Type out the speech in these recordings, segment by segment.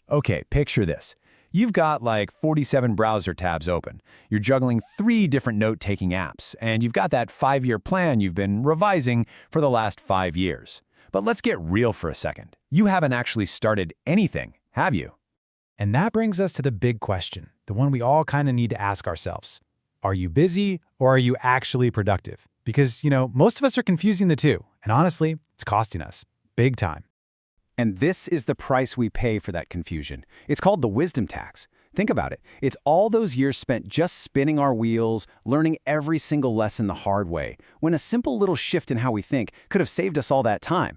Okay, picture this. You've got like 47 browser tabs open. You're juggling 3 different note-taking apps, and you've got that 5-year plan you've been revising for the last 5 years. But let's get real for a second. You haven't actually started anything, have you? And that brings us to the big question, the one we all kind of need to ask ourselves. Are you busy or are you actually productive? Because, most of us are confusing the two, and honestly, it's costing us big time. And this is the price we pay for that confusion. It's called the wisdom tax. Think about it. It's all those years spent just spinning our wheels, learning every single lesson the hard way, when a simple little shift in how we think could have saved us all that time.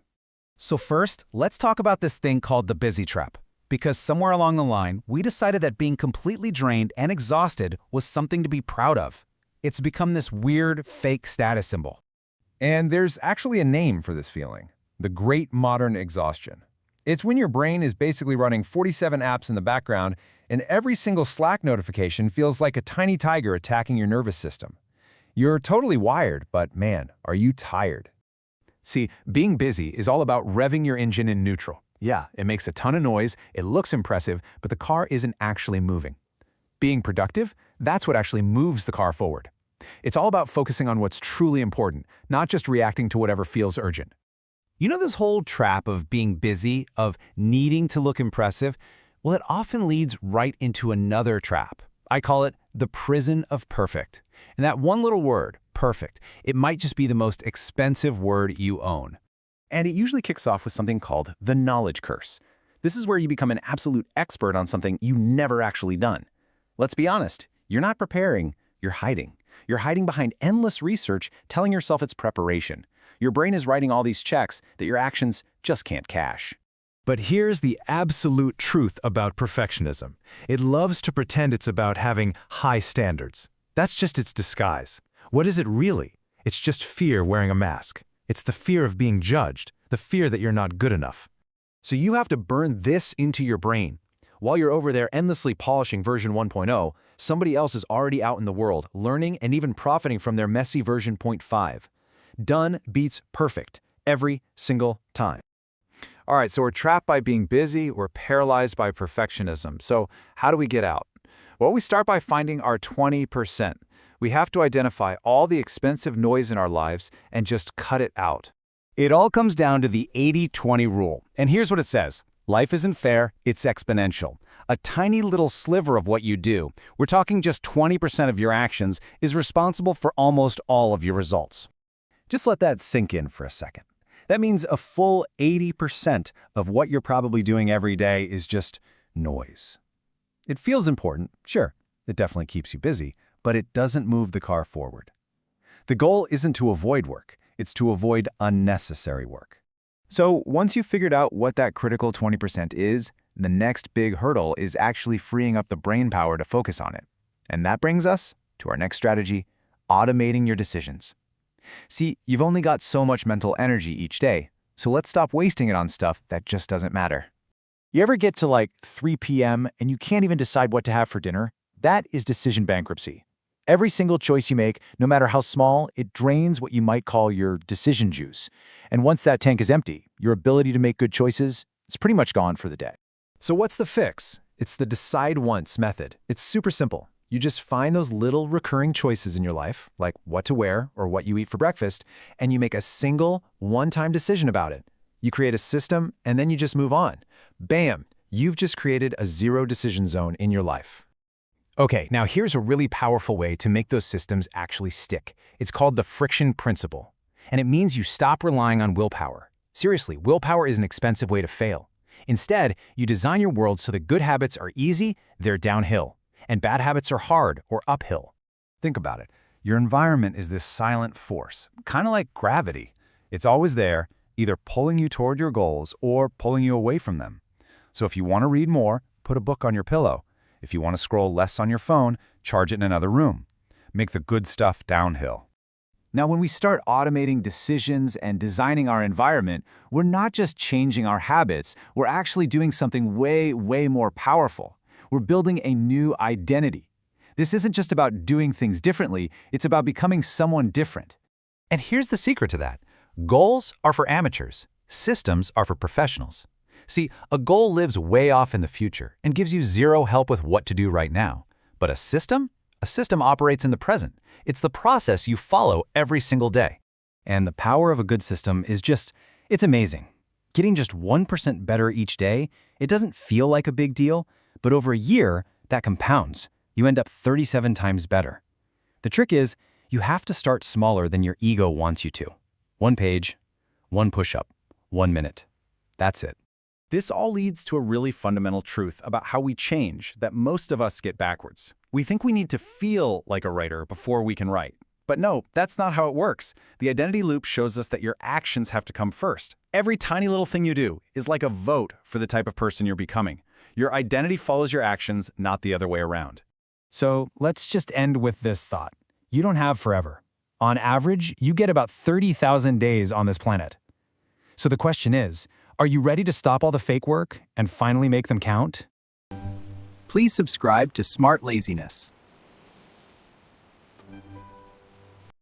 So first, let's talk about this thing called the busy trap. Because somewhere along the line, we decided that being completely drained and exhausted was something to be proud of. It's become this weird, fake status symbol. And there's actually a name for this feeling: the Great Modern Exhaustion. It's when your brain is basically running 47 apps in the background, and every single Slack notification feels like a tiny tiger attacking your nervous system. You're totally wired, but man, are you tired. See, being busy is all about revving your engine in neutral. Yeah, it makes a ton of noise, it looks impressive, but the car isn't actually moving. Being productive, that's what actually moves the car forward. It's all about focusing on what's truly important, not just reacting to whatever feels urgent. You know this whole trap of being busy, of needing to look impressive? Well, it often leads right into another trap. I call it the prison of perfect. And that one little word, perfect, it might just be the most expensive word you own. And it usually kicks off with something called the knowledge curse. This is where you become an absolute expert on something you never actually done. Let's be honest, you're not preparing, you're hiding. You're hiding behind endless research telling yourself it's preparation. Your brain is writing all these checks that your actions just can't cash. But here's the absolute truth about perfectionism. It loves to pretend it's about having high standards. That's just its disguise. What is it really? It's just fear wearing a mask. It's the fear of being judged, the fear that you're not good enough. So you have to burn this into your brain. While you're over there endlessly polishing version 1.0, somebody else is already out in the world, learning and even profiting from their messy version 0.5. Done beats perfect every single time. All right, so we're trapped by being busy, we're paralyzed by perfectionism. So how do we get out? Well, we start by finding our 20%. We have to identify all the expensive noise in our lives and just cut it out. It all comes down to the 80-20 rule. And here's what it says. Life isn't fair, it's exponential. A tiny little sliver of what you do, we're talking just 20% of your actions, is responsible for almost all of your results. Just let that sink in for a second. That means a full 80% of what you're probably doing every day is just noise. It feels important, sure, it definitely keeps you busy, but it doesn't move the car forward. The goal isn't to avoid work, it's to avoid unnecessary work. So once you've figured out what that critical 20% is, the next big hurdle is actually freeing up the brain power to focus on it. And that brings us to our next strategy, automating your decisions. See, you've only got so much mental energy each day, so let's stop wasting it on stuff that just doesn't matter. You ever get to like 3 p.m. and you can't even decide what to have for dinner? That is decision bankruptcy. Every single choice you make, no matter how small, it drains what you might call your decision juice. And once that tank is empty, your ability to make good choices, it's pretty much gone for the day. So what's the fix? It's the decide once method. It's super simple. You just find those little recurring choices in your life, like what to wear or what you eat for breakfast, and you make a single, one-time decision about it. You create a system, and then you just move on. Bam! You've just created a zero-decision zone in your life. Okay, now here's a really powerful way to make those systems actually stick. It's called the friction principle. And it means you stop relying on willpower. Seriously, willpower is an expensive way to fail. Instead, you design your world so that good habits are easy, they're downhill, and bad habits are hard or uphill. Think about it. Your environment is this silent force, kind of like gravity. It's always there, either pulling you toward your goals or pulling you away from them. So if you want to read more, put a book on your pillow. If you want to scroll less on your phone, charge it in another room. Make the good stuff downhill. Now, when we start automating decisions and designing our environment, we're not just changing our habits, we're actually doing something way, way more powerful. We're building a new identity. This isn't just about doing things differently, it's about becoming someone different. And here's the secret to that. Goals are for amateurs. Systems are for professionals. See, a goal lives way off in the future and gives you zero help with what to do right now. But a system? A system operates in the present. It's the process you follow every single day. And the power of a good system is it's amazing. Getting just 1% better each day, it doesn't feel like a big deal, but over a year, that compounds. You end up 37 times better. The trick is, you have to start smaller than your ego wants you to. 1 page, 1 push-up, 1 minute. That's it. This all leads to a really fundamental truth about how we change that most of us get backwards. We think we need to feel like a writer before we can write. But no, that's not how it works. The identity loop shows us that your actions have to come first. Every tiny little thing you do is like a vote for the type of person you're becoming. Your identity follows your actions, not the other way around. So let's just end with this thought. You don't have forever. On average, you get about 30,000 days on this planet. So the question is, are you ready to stop all the fake work and finally make them count? Please subscribe to Smart Laziness.